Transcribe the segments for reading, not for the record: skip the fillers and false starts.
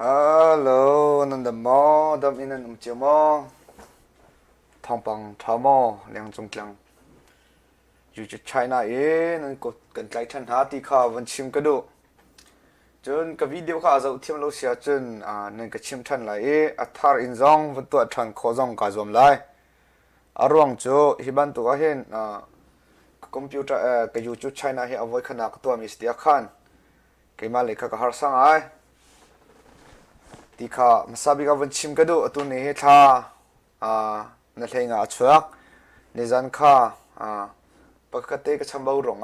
ฮัลโหลนั่นเดมอดำอินันเจียมอทองปังทามอเลียงจงกลางอยู่จุดไชน่านั่นกดกันไกลทันหาตีข้าวันชิมกระดูจนกับวิดีโอข้าจะอุทิมเราเสียจนนั่นก็ชิมทันไหลอัธาร์อินซองวันตัวทันโคซองกาจอมไหลอารวงโจฮิบันตัวเห็นคอมพิวเตอร์ก็อยู่จุดไชน่าเห็นเอาไว้ขนาดตัวมิสเตียขันก็มาเลยก็หาสังไอที่ข้ามาสับิกวันชิมกันดูตัวนี้ท่านั่นเองช่วยในจันข้าปกติก็ช่างเบาหลง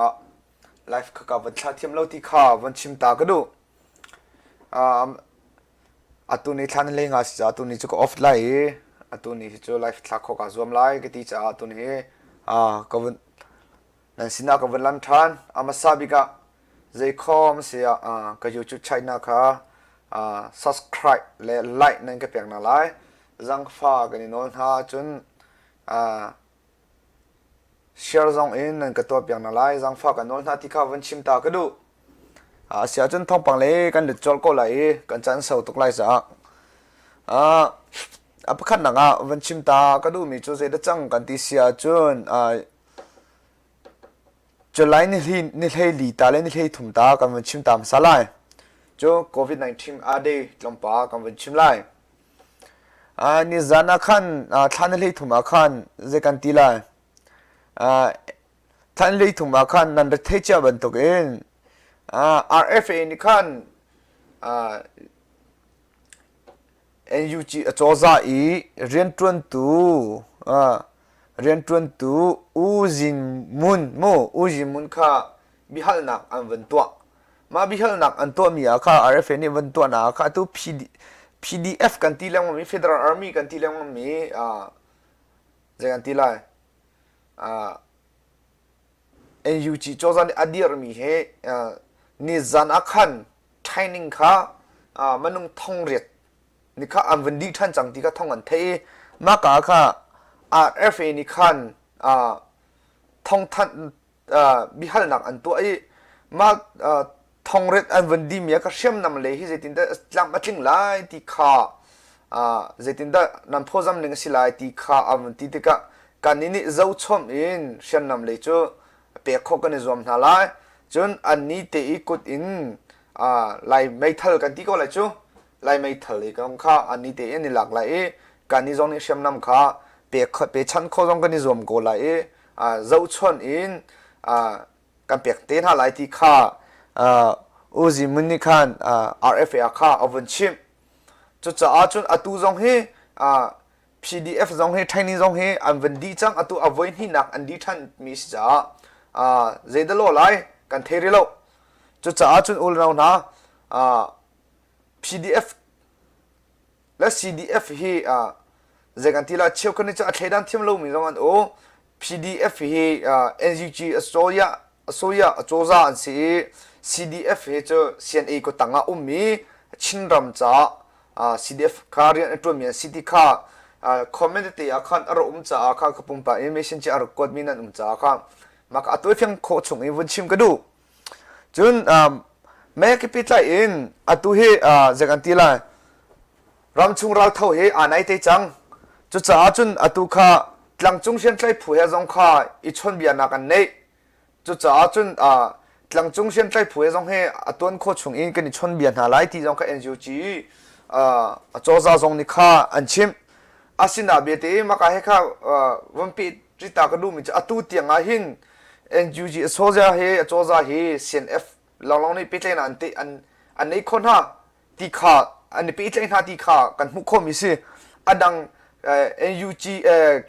ไลฟ์ข้าวันชาเทียมเล่าที่ข้าวันชิมตากันดูตัวนี้ท่านเองสิตัวนี้จะก็ออฟไลน์ตัวนี้จะไลฟ์ทักข้าก็รวมไลน์ก็ที่จะตัวนี้ก็วันนั่นสินะก็วันลันทันมาสับิกใจคอมเสียก็อยู่จุดไชน่าค่ะsubscribe และ like นั่นก็เพียงนั่นแหละจังฟ้ากันนี่น้องฮะจนshare จังอินนั่นก็ตัวเพียงนั่นแหละจังฟ้ากันน้องฮะที่เขาวันชิมตาก็ดูเสียจนท้องปังเลยกันเดือดจอลก็เลยกันจันเสาตุกไล่ซะประคันนังวันชิมตาก็ดูมีจุดเด็ดจังกันที่เสียจนจะไล่นี่ให้ลีตาเลยนี่ให้ถุมตากันวันชิมตามสลายโจโควิด-19อาเดย์ลำปากันวันชิมไลนี่จานาขันท่านเลยถุมาขันเจกันตีไลท่านเลยถุมาขันนั่นเทจิบันตุกเองRFA นี่ขันNUG โจซาอีเรียนตรวนตูเรียนตรวนตูอูจินมุนอูจินมุนข้าบิฮัลนักอันวันตัวมาบิฮัลนักอันตัวมีค่ะ RFA นี่วันตัวนะค่ะตัว PDF กันที่เรื่องมันมี Federal Army กันที่เรื่องมันมีจะกันที่ไรNUG โจซันอดีตมีเหนี่จันอาคัน training ค่ะมันนุ่งท่องเรียนนี่ค่ะอันวันดีท่านจังที่ก็ท่องกันเทมากะค่ะ RFA นี่คันท่องท่านบิฮัลนักอันตัวไอ้มาทองเร็ดอันวันดีมีก็เชื่อมนำเลยที่เจตินได้จำมาถึงไลที่ข้าเจตินได้นำโพสต์หนึ่งสิไลที่ข้าอันวันที่ที่กันนี้เจ้าชมอินเชื่อมนำเลยจู่เปียกข้อกันในรวมนั่นไลจนอันนี้เตอีกุดอินไลไม่ทัลกันที่ก็เลยจู่ไลไม่ทัลเลยก็ข้าอันนี้เตอีนี่หลักเลยกันนี้จงนี้เชื่อมนำข้าเปียกชั้นข้อจงกันในรวมก็เลยเจ้าชมอินกันเปียกเต้นหาไลที่ข้าอูจิมุนิคันRFA ค่าอวันชิมจุดจะอาจุนอตุจงเฮPDF จงเฮไทนี่จงเฮอันวันดีจังอตุอวันที่นักอันดีท่านมีสจ้าเจดโลไลกันเทริโลจุดจะอาจุนอุลนานะPDF และ CDF เฮเจกันที่ละเชี่ยวกันนี่จะอัดเทดันทีมโลมีจงอันโอ PDF เฮNUG โซยาโจซาอันซี CDF เฮจ CNA ก็ตั้งมีชินรำจ้าCDF คาเรียนตัวมีสิทธิค่าคอมเมนต์ที่อาคารอารมณ์จ้าอาคารขปุ่มไปเอเมชันที่อารมณ์กดมีนั่นจ้าค่ะมาก็ตัวเพียงโคชงอีวันชิมก็ดูจนแม่กิปิดไลอินตัวเฮจากกันที่ไลรำชุงเราเท่าเฮไหนเตจังจุดจ้าจนตัวข้าหลังจงเชียนไลผู้เฮจงข้าอิชนเบียนักันเนจุดจ้าจนหลังจงเชียนใจผู้จงให้ตัวนั้นโคชงอินกันนี่ชนเบียนหาไลที่จงกับ NUG โจซาจงนี่ข้าอันชิมสินาเบียตีมาให้ข้าวันปีจิตากระดูมิจะตัวเตียงหิน NUG โซซาเฮโจซาเฮ CNF ลองนี่ปีเตนอันนี้คนฮะที่ข้าอันนี้ปีเตนฮะที่ข้ากันมุขมิสิดังNUG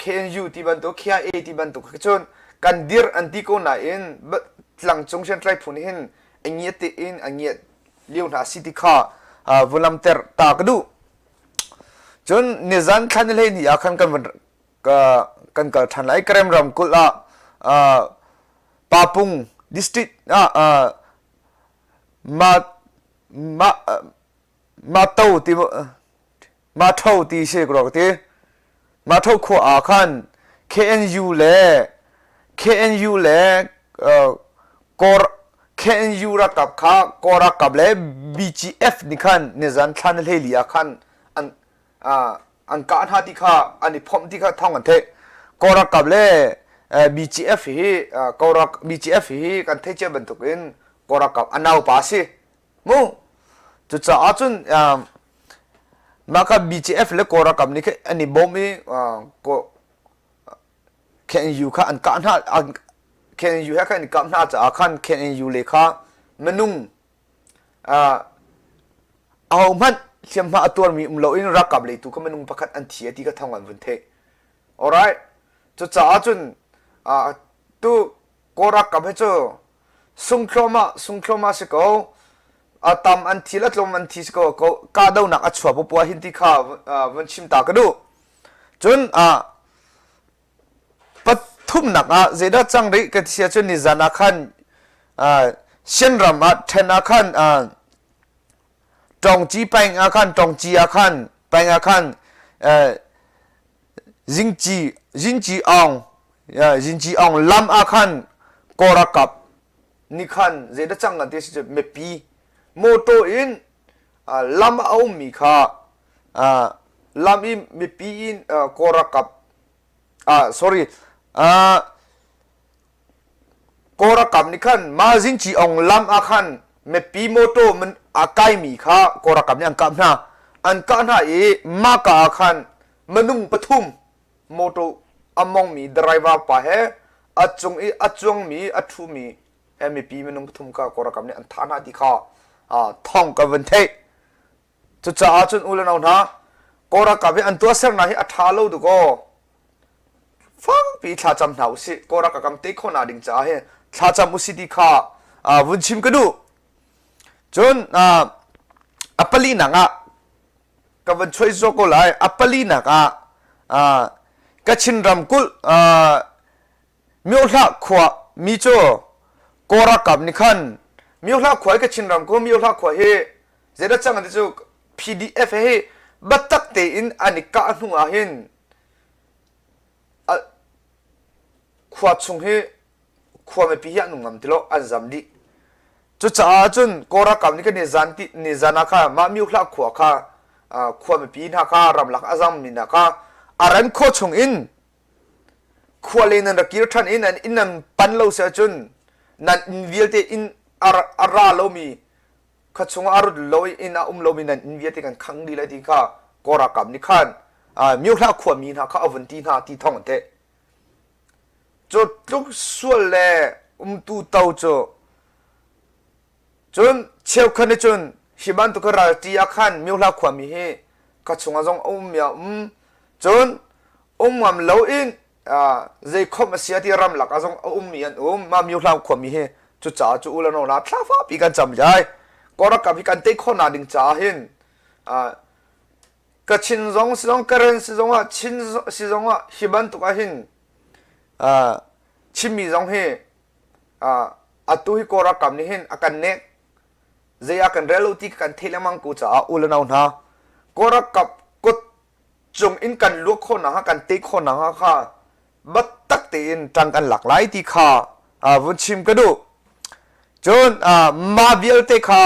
KNU ที่บันตุ KIA ที่บันตุจนกันดีร์อันที่คนน่ะอินหลังจงเชียนไตรผู้นี้เห็นอันเงียตีอินอันเงียเลี้ยวหน้าสิทธิข้าวลัมเตอร์ตากดูจนนิจันทันเลยนี่อยากกันวันกันทันไล่เครมรำกุลปาปุงดิสตริกมาเท่าที่เชกรอกที่มาเท่าขวาขัน KNU เล่ KOR KNU รักกับข้ากอรักกับเล่ BGF นี่ขันเนี่ยจันทันเฮลียขันอันการหาที่ข้าอันนี้พร้อมที่ข้าท่องกันเถอะกอรักกับเล่BGF ฮีกอรัก BGF ฮีกันเทเจบันทุกินกอรักกับอันเอาภาษีมูจุดจ้าอาจุนมากับ BGF เล่กอรักกับนี่คืออันนี้บ่มีก็ KNU ข้าอันการหาอัน KNU ให้ข้าอันการหาจะอาขัน KNU เลยข้ามนุงเอามันเชื่อมาตัวมีเราอินรักกับเลยตัวก็มนุงประคัดอันที่ที่ก็ทำกันวันเท alright จุดจ้าอาจุนตัวกอรักกับให้เจ้าสุงครมาสิก็ตามอันที่ละลมอันที่สิก็กาดาวนักอัจฉริยะปัวหินที่ข้าวันชิมตากระดูจนปัทุมนักเจด้าจังริกันที่จะนิจานาขันเช่นรำเทนาขันจงจีไปอาขันจงจีอาขันไปอาขันจิงจีองลำอาขันกอรักกับนี่ขันเจด้าจังกันที่จะไม่ปีโมโตอินลำเอามีข้าลำอิไม่ปีอินกอรักกับsorryกอรักกับนี่ขันมาจิงจีองลำอาขันไม่ปีโมโตมันอาไกมีข้ากอรักกับนี่อันกับนะอันกันหามากอาขันมนุงปทุมโมโตอมองมีดรายเวอร์ไปเหอัจงมีอัทุมีไม่ปีมนุงปทุมข้ากอรักกับนี่อันฐานะที่ข้าท่องกับวันเทจุดจ้าจนอุลนเอานะกอรักกับอันตัวเสกนะให้อัฐาโลดูก็ฟังปีชาจำหนาวสิกอรักกับเต็กคนอาดิงจ้าให้ชาจำมุสิที่ข้าวุ่นชิมกันดูจนอัปปลีนังกับวันช่วยโจก็เลยอัปปลีนังกัชินรำกุลมิวลักขวามิโจกอรักกับนิคันมิวลักขวากัชินรำกุลมิวลักขวาเฮเจด้าจังกันที่จู PDF เฮบัตตักเตอินอันนี้กาหนูอาหินขวาชงเฮขวาไม่พิจารณางำติโลอันจำดีจุดจ้าจุนกอรักกับนี่ก็นิจานาข้ามามิวลักขวาข้าขวาไม่พิจารณาข้ารำลักอาจำมินาข้าอารันโคชงอินขวาเลนันรักยืดทันอินอันอินนันปันโลเสียจุนนันอินวิลเตอินอาราโลมีข้าชงอารุดโลอินโลมีนันอินวิลเตกันขังดีเลยที่ข้ากอรักกับนี่ขันมิวลักขวามีนาข้าอวันตีนาที่ท่องเตจุดทุกส่วนเลยตูเต้าจนเชี่ยวขันจนฮิบันตุกราตีอาขันมิวลักขวามีเฮข้าชงอาจงมีจนมันเล่าอินใจคอมเสียที่รำหลักอาจงมีอันมามิวลักขวามีเฮจุดจ้าจุอุลนอนาท้าฟ้าปีกันจำใจก็รักกับปีกันเต็กคนนาดิงจ้าเห็นก็ชินซงสิซงกระเรนสิซงว่าชินสิซงว่าฮิบันตุกาเห็นชิมีซงเฮอัตุฮิก็รักกับนี่เห็นอากันเน็กใจอากันเรลูติกันเทเลมังกูจ้าอุลนอนาก็รักกับกดจงอินกันลูกคนนะกันเต็กคนนะค่ะบัดตักเตียนจังกันหลากหลายที่ค่ะวันชิมกันดูจนมาเบียลเตค่ะ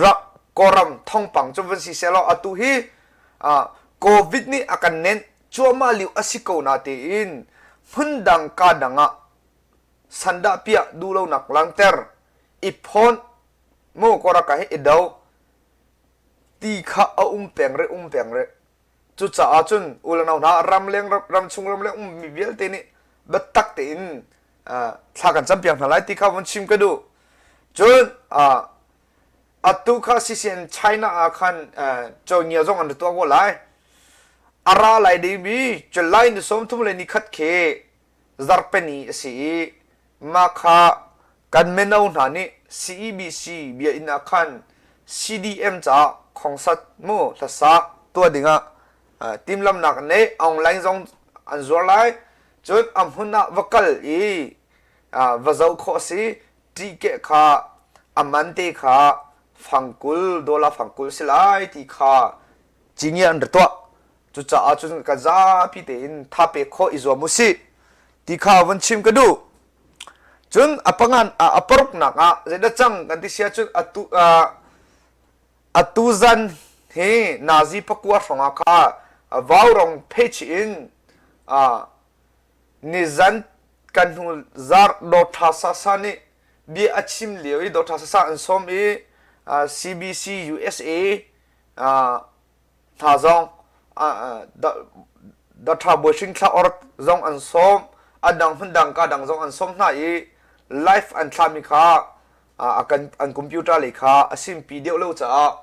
รักกอรัมท่องปังจนวันสิเซลล์อตุฮีโควิดนี่อาการเน้นชัวมาลิวอสิโกนาเตอินหุ่นดังกาดังสันดาเปียดูเราหนักลังเตอร์อีพอนโมกอรักให้เอดาวตีข้าเปียงเรจุดจ้าจนอุลนาวน่ารำเลี้ยงรำชุงรำเลี้ยงมีเบียลเตนี่บัดตักเตอินถ้ากันจำเปียงทลายที่เขาวันชิมกันดูจนตุข้าสิเซียนไชน่าอาคันจงเงียจงอันตัวก็ไล่อาราไล่ดีบีจะไล่ในสมทุมเลยนิคัดเคซาร์เปนีสิมาข้ากันเมนเอาหนานี่ CEBC เบียอินอาคัน CDM จ้าของสัตว์มูทัศน์ตัวดิ่งทีมลำหนักเนี่ยออนไลน์จงอันจวนไล่จนหุ่นน่ะวักลว่าเจ้าข้อสิที่เกะข้ามันเตะข้าฟังกุลโดลาฟังกุลสิไลที่ข้าจิงยันตัวจุดจ้าจุดกันจ้าพี่เต็นทับเปข้ออิจวามุสิที่ข้าวันชิมกันดู chun apangan aparuk naka zeda chang kan ti sia chun atuzan he nazi pakwa songa kha vaurong page in nizan kan hu zar do tha sa sa ni bi achim lewi do tha sa sa an som e CBC USA tha zong da tha bo sing tha or zong an som adang hundang ka dang zong an som na e life an thamika akan an computer le kha asim video lo cha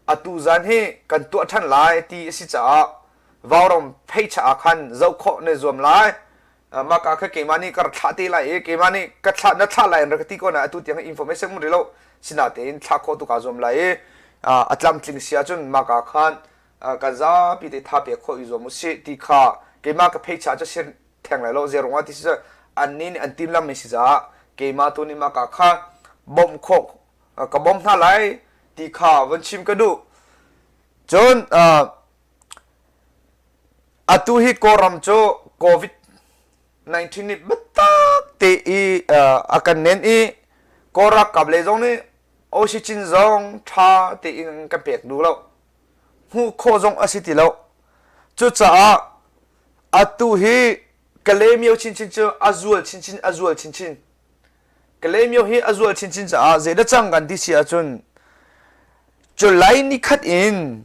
atu zan he kan tu than lai ti si cha varom phei cha khan zau kho ne zom lai ma ka kha ke mani kar tha te lai e ke mani ka tha na tha lai ra ti ko na atu tiang information mu relo sina te in tha kho tu ka zom lai e atlam tling sia chun ma ka khan ka za pi te tha pe kho i zom mu se ti kha ke ma ka phei cha cha sen thang lai lo zero wa ti sa an nin an tim lam me si za ke ma tu ni ma ka kha bom kho ka bom tha lai ti kha wan chim ka du chon atu hi koram cho covid 19 ni batak te i akan nen i korak kable jong ni o si chin jong tha te in ka pek du lo hu kho jong asiti lo chu cha atu hi kalemio chin chin cho azul chin chin kalemio hi azul chin chin cha zeda chang gan ti sia chun July ni khat in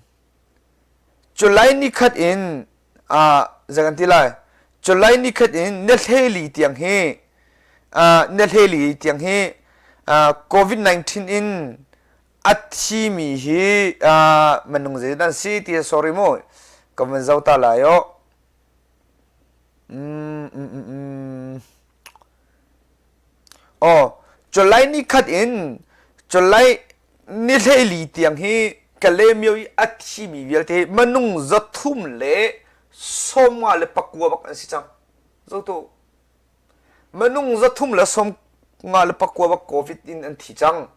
zagan tilai July ni khat in nel heli tiang he covid 19 in athi mi hi manung je dan si ti sorry mo kamen zau ta la yo July ni khat in July ni heli tiang he kalemio i athi mi vial te manung zathum le somwa le pakwa bak an si chang zoto manung zathum le som nga le pakwa bak covid in an thi chang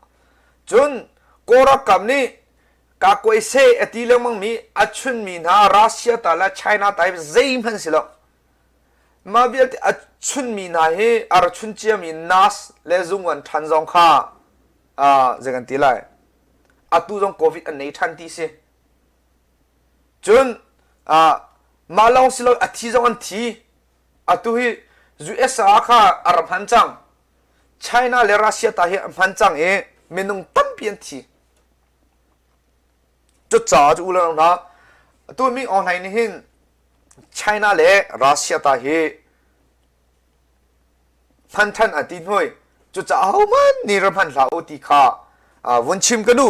chun kora kam ni ka koi se ati le mang mi achun mi na Russia ta la China ta zeim han silo ma vial te achun mi na he ar chun chia mi nas le zungwan than zong kha zegan ti lai atu jong covid an nei than ti se chun ma long silo athi jong an thi atu hi US kha aram han chang China le Russia ta hi han chang e menung tam pian thi chu cha chu la na tu mi online ni hin China le Russia ta hi han than atin hoi chu cha au man ni ram han la o ti kha won chim ka du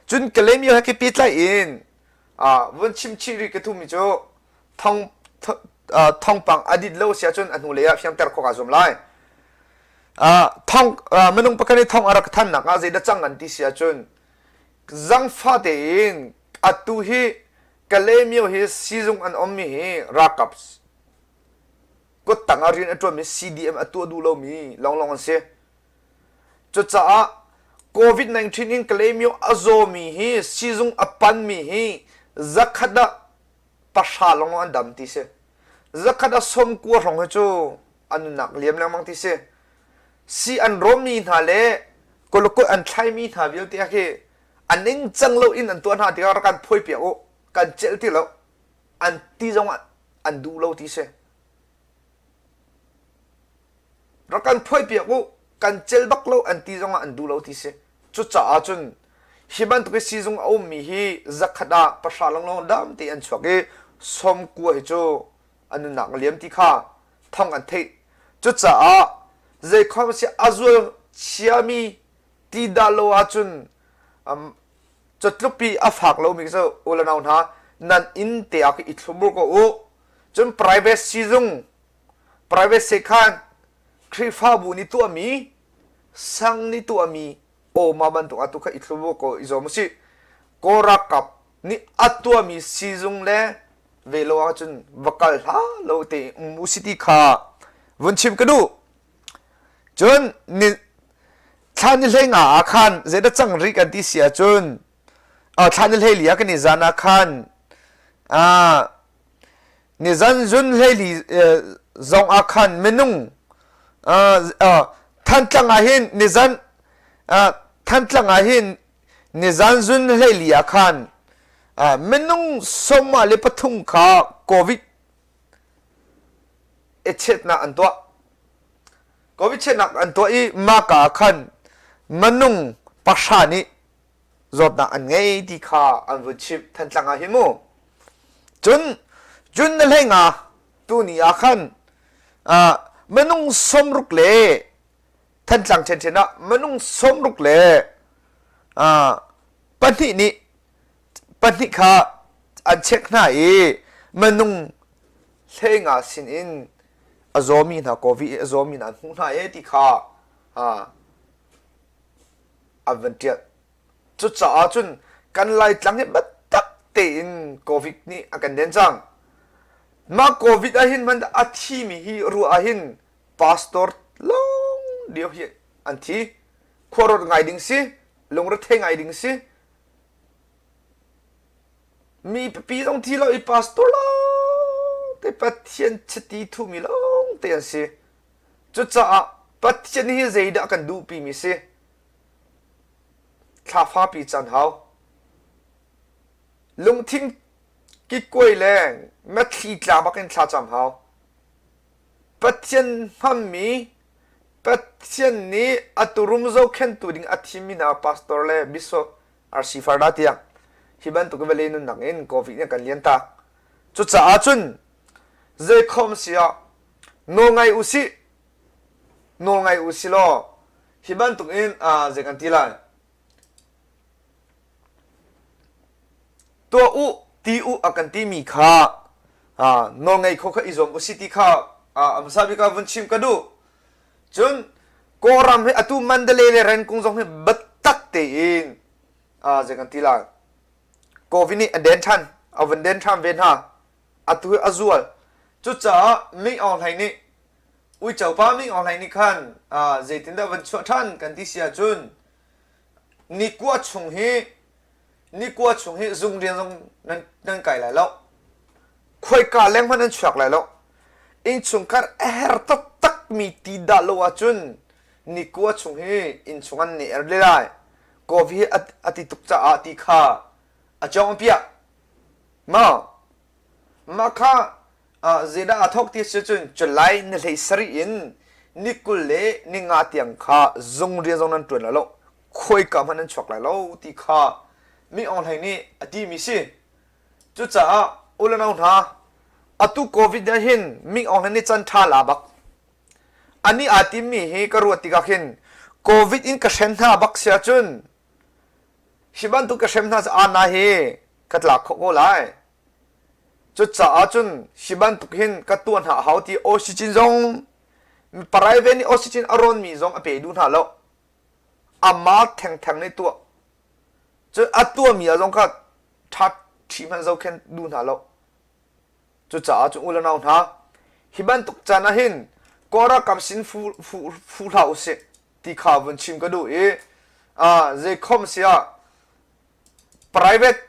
chun kelem yo ha ke pit lai in won chim chi ri ke thu mi jo thong pang adit lo sia chun anu le ya fiam ter kho ka zum lai thong menung pakani thong arak than na ka je da chang an ti sia chun zang fa de in atu hi kelem yo hi sizung an om mi hi rakaps ko tangarin atwa mi CDM atu du lo mi long an se chu cha covid 19 in claim yo azomi hi sizung apan mi hi zakhada pasha long an dam ti se zakhada som ku rong chu an nak liam lang mang ti se si an romi na le koloko an thai mi na bil ti ke aning chang lo in an tuan ha ti kan phoi pia o kan chel ti lo an ti jong an du lo ti se rakan phoi pia o kan chel bak lo an ti jong an du lo ti se chu cha chun hiban tu ke si jong au mi hi zakhada pasha long long dam ti an chwake som ku hi chu an nak liam ti kha thong an thei chu cha ze khom si azul chiami ti da lo a chun chatlupi afak lo mi so ola naun ha nan in te ak I thumur ko o chun private si jong private se khan krifa bu ni tu ami sang ni tu ami o ma ban tu atu kha I thumur ko izom si korakap ni atu ami si jong le velo a chun vakal ha lo te musiti kha vunchim kadu chun ni than le nga khan zeda chang ri kan ti sia chun than le lia kan ni zana khan ni zan jun le li zong a khan menung ท่านจังอาหินนิจันท่านจังอาหินนิจันจุนเลียขันมนุงสมมาเลปทุงขาโควิดเช็ดนักอันตัวโควิดเช็ดนักอันตัวอีมากาขันมนุงปัชานีจดนักอันไงที่ขาอันวุชิบท่านจังอาหิมูจุนนั่นเองตัวนี้อาขันมนุงสมรุกเล่ท่านจังเช่นเช่นนะมนุงสมรุกเล่ปัญหานี้ปัญหาข้าอันเช็คหน้ามนุงเล่งสินอินอโซมีนะโควิดอโซมีนะหุ่นหน้าที่ข้าอันวันเดียจุดจ้าจุนกันไล่จังเนี่ยบัดตักเต็นโควิดนี่อาการเด่นจังมาโควิดอาหินมันอาทิมีฮีรู้อาหินพาสตอร์ลงเดียวฮีอันที่ขวรไงดิ้งสิลงรถเทไงดิ้งสิมีปีตรงที่เราอีพาสตอร์ลงแต่ปัจจัยชติทุ่มีลงเตียนสิจุดจ้าปัจจัยนี้ใจดักกันดูปีมีสิข้าฟ้าปีจันเฮาลงทิ้งกิกวยแรงแม่ทีกลาบักกันชาจำเฮาปัจจัยฮัมมีปัจจัยนี้อัตุรุมโซเข็นตัวดิ่งอัติมินาพาสตอร์เล่บิโซอาร์ซีฟาร์ดาติยังฮิบันตุกเวลีนุนนังอินโควิดเนี่ยกันเลียนตาจุดจ้าจุนเจคอมเสียโนไงอุสิโลฮิบันตุกอินเจกันทีละตัวอุตีอุอากันตีมีข้านองไงเขาขอิจอมอุสิติข้าอัมซาบิกาวันชิมกันดูจนโกรำให้อตุมันเดเลเลเรนคงจงให้บัดตักเตียนเจกันทีละโควิดนี่เดนชันเอาวันเดนชันเวนฮาอตุให้อซัวจุดจ้าไม่ออนไลน์นี่อุ้ยเจ้าป้าไม่ออนไลน์นี่ขันเจตินดาวันชวทันกันที่เสียจุนนี่กว่าชงเฮนี่กว่าชงเฮซุงเรียนซุงนั่นไก่ไหลแล้วคุยกันเลี้ยงมันนั่นชักไหลแล้วอินชงกันตักมีตีดาลวจุนนี่กว่าชงเฮอินชงกันนี่เลยได้โควิดอติตุกจ้าอติข้าจงเปียมาข้าเจด้าทอกที่สุดจุลัยนี่เลยสรีอินนี่กุเล่นี่งาเตียงข้าซุงเรียนซุงนั่นตัวแล้วคุยกันมันนั่นชักไหลแล้วที่ข้ามีออนไลน์นี่อดีมีสิจุดจ้าอุลนาอุนาอตุโควิดเนี่ยเห็นมีออนไลน์นี่จันทาลาบักอันนี้อาทิมีเฮกรัวติกาเห็นโควิดอินกระเซ็นท่าบักเสียจุนชิบันตุกระเซ็นท่าจะอานาเฮกัดหลักเขาก็ไล่จุดจ้าจุนชิบันตุกเห็นกัดตัวหาเขาที่ออกซิเจนซงปรายเวนี่ออกซิเจนอารอนมีซงอเปดูน่าแล้วอามาแทงในตัวจะอัดตัวมีอะไรก็ทัดที่มันจะแค่ดูน่าแล้วจุดจ้าจุอุลนาอุนาฮิบันตุกจานะเห็นก็รักกับสินฟูเท่าเสียที่ข้าวันชิมก็ดูเจคอมเสีย private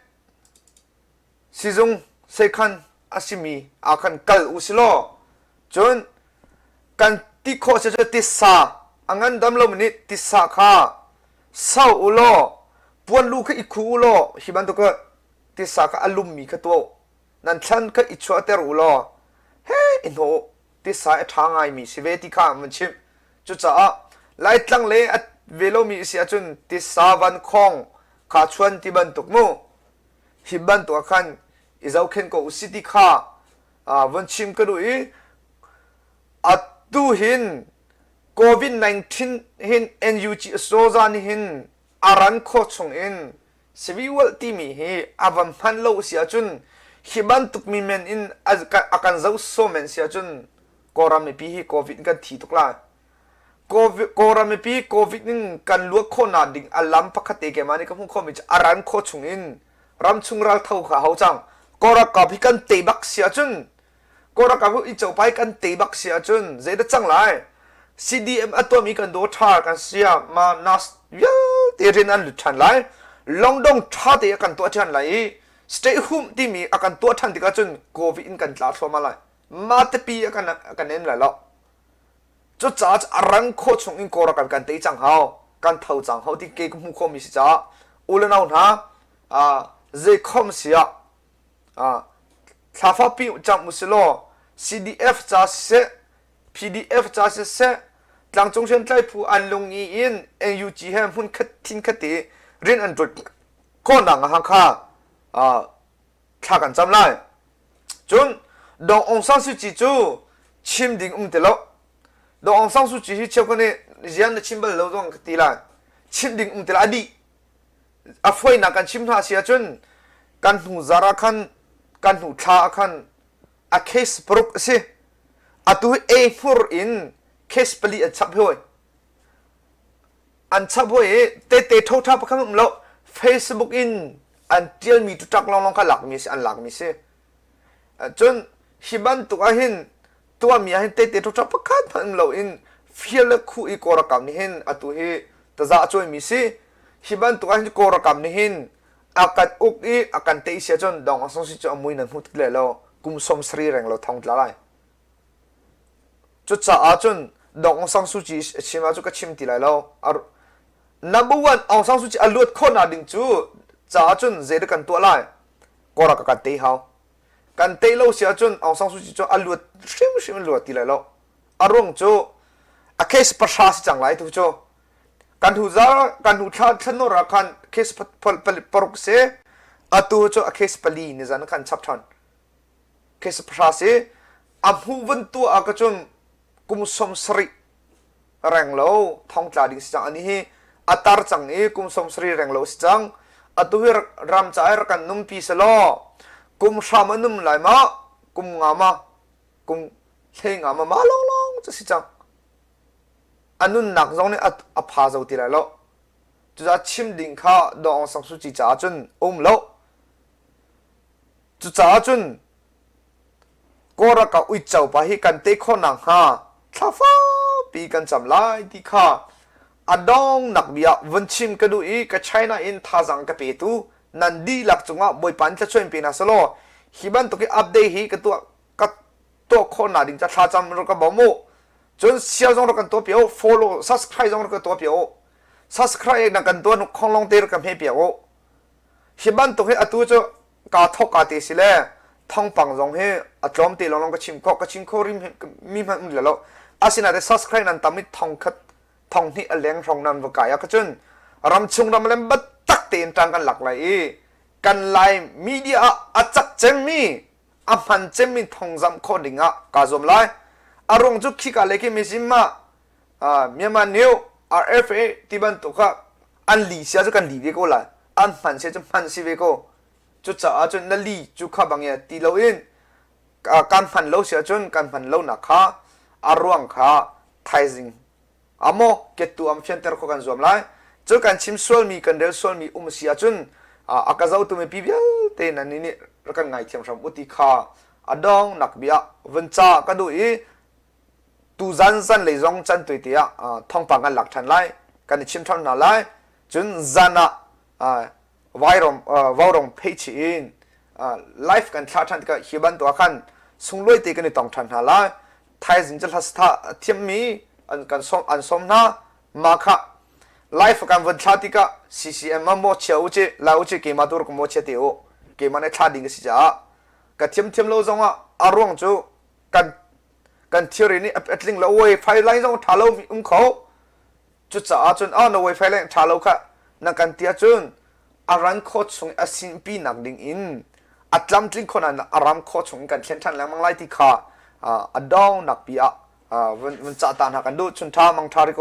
สิจงเสกันอาศิมีอาคันกัลอุสิโลจนกันที่โคจะติดสาอังันดำลมนิติสาข้าเศร้าอุโลปวนลูกอีคูอุโลฮิบันตุกติสาข้าอารมณ์มีขตัวนั่นฉันก็อิจฉาเตอร์อุโลเฮ้อินโหติสาทางไงมีสิเวติข้ามันชิมจุดจ้าไล่ตั้งเลยเวโลมีเสียจนติสาวันคงขาชวนที่บันตุกมูฮิบันตุกขันอิจาเข็นก็อุสิติข้าวันชิมก็ดูอัดดูหินโควิด-19หิน NUG โซซานหินอารันโคชงอินสวีวัลที่มีเฮอาวันพันโลเสียจนฮิบันตุกมีเมนอินอาการเจ้าโซเมนเสียจนโครามีปีโควิดกันทีตุกลาโครามีปีโควิดนึงกันลวกโคนาดิ่งอัลลัมพักเตเกมานี่ก็พุ่งเข้ามิจอารันโคชงอินรำชุงรัลเท่าขาเขาจังโครากับพิกันเตบักเสียจนโครากับอีเจ้าไปกันเตบักเสียจนเจดจังไรCDM อัตัวมีกันโดทากันเสียมานัสยาเตียรินันหลุดทันไลลองดงท่าเตียกันตัวทันไล stay home ที่มีอาการตัวทันที่กันจนโควิดกันลาทัวมาไลมาเตปีอากันเน้นไลแล้ว จุดจ้าอารันโคชงอินโกรักันกันเตจังเฮากันเท่าจังเฮาที่เกี่ยวกับมุขมิสิจ้าอุลนาวนะเจคอมเสียทาฟ้าปีจังมุสโล CDF จ้าเส PDF จ้าเสหลังจงเชิญใจผู้อันลงอีอิน NUG แฮมหุ่นคัดทินคัดตีเรียนอันตรก็หนังหังค่าถ้ากันจำได้จนดององซังสุจิจูชิมดิ่งเตลอดององซังสุจิที่เชื่อคนนี้ยันชิมเบลเราต้องตีละชิมดิ่งเตลอดีอาฟวยนักกันชิมท่าเสียจนกันหูซาระคันกันหูท่าคันอาเคสปรุกสิอาตุเอฟูร์อินเคสปลีอันชับห้วยอันชับห้วยเตะท่าท่าประคำมันเรา Facebook อินอันเดียวมีตุจักลองกันหลักมีสิอันหลักมีสิจนฮิบันตัวเห็นตัวมีเห็นเตะทุกทับประคันพันเราอินฟิลล์คู่อีกอรักนี่เห็นอัตุเฮตะจ่าช่วยมีสิฮิบันตัวเห็นกอรักนี่เห็นอาการอุกอีอาการเตะเสียจนดองสองสิจอมวยนั้นหุดเลยเรากุมสมสรีแรงเราท่องละลายจุดจ่าจนดองสองสุจิชิมาจุกชิมตีเลยเราnumber one องสองสุจิอลวดคนอาดิงจูจ่าจนเจดกันตัวลายกอรักกันเตะเขากันเตะเราเสียจนองสังสุจิจูอลวดชิมลวดตีเลยเราอารมณ์จูอาเคสประชาสิจังไรทุกจูกันหูจ้ากันหูชาชนนรักกันเคสปรุกเสอตัวจูอาเคสปลีนี่จันกันชับทันเคสประชาสิอัมหูวันตัวอากาจนกุมสมสริแรงเราท่องจาดิสิจังอันนี้อัตราจังกุมสมสริแรงเราสิจังอตัวรำใจรักันนุ่มปีสโลกุมชามันนุ่มไหลมากุมงามากุมเฮงามาลองจะสิจังอันนู้นหนักตรงนี้อัพาจะตีไรแล้วจะชิมดิ่งข้าดองสังสุจิจ่าจนแล้วจะจ่าจนก็รักอุจเจ้าไปให้กันเตะข้อหนังฮะท้าฟ้าปีกันจำไล่ที่ข้าอดองหนักเบียวันชิมกันดูอีกใช้น่าอินท่าจังกับเปตูนันดีหลักจังว่าบอยปันจะช่วยเป็นอาสโลฮิบันตุกอัปเดตฮีกับตัวคนน่ะดิ่งจะท่าจำเราก็บอกโมจนเสียจงเรากันตัวเปียว follow subscribe จงเรากันตัวเปียว subscribe นักกันตัวนุคงลงเตะเรากันเพียวฮิบันตุกอัตัวจะกาทอกกาเตสิเล่ท่องปังจงเฮอัจอมเตะลองก็ชิมก็ริมมีมันเหลือแล้วอาศินาได้ subscribe นั้นตามมิท่องคัดท่องนี่เลี้ยงท่องนั้นวกายก็จนรำชุงรำเล่มบัดตักเตียนจังกันหลักไหลกันไลมีเดียอาจักเจมี่อามันเจมี่ท่องจำโคดิ้งอ่ะกาจมไลอารมณ์จุกขี้กาเล็กไม่ซิมมาเมียมันนิว RFA ที่บันตุกะอันลีเสียจุกันลีเวโก้ละอันมันเสียจุมันซีเวโก้จุดจ้าจนนั่นลีจุกข้าบางอย่างตีเราอินการพันเราเสียจนการพันเราหนักข้าอารมณ์ข้าไทซิงอโมเกตุอัมเฟียนเตอร์โคกันจมไลจุกันชิมส่วนมีกันเดลส่วนมีเสียจนอากาศเอาตัวไม่ปีเบียเตนันนี่รักันไงเทียมชมอุติข้าอดองนักเบียวันจ้ากันดูอีตูจันเลยจงจันตัวเดียท่องปังกันหลักทันไลกันชิมทันนาไลจนจันวายรมเพจอินไลฟ์กันชาทันก็ฮิบันตัวกันสุงลอยตีกันในต้องทันนาไลไทยสินจะทัศน์เทียมมีอันสมนามาค่ะไลฟ์กันวันชาติก็ CCM มั่งโมเชียวเจลาวเจเกมาตัวก็โมเชียเตียวเกมาในชาดิงสิจ้าก็เทียมเราจงว่าอารมณ์จูกันเที่ยวนี้เอ็ดลิงเราเว้ยไฟไลน์จงทาเราเขาจุดจ้าจนเราเว้ยไฟไลน์ทาเราค่ะนักกันเที่ยวจนอารันโคชงอาศินปีนักดิ่งอินอัตลัมลิงคนนั้นอารัมโคชงกันเช่นทันแล้วมังไลที่ข้าอดองนักปีวันจัดตานหากันดูจนท่ามังทาริโก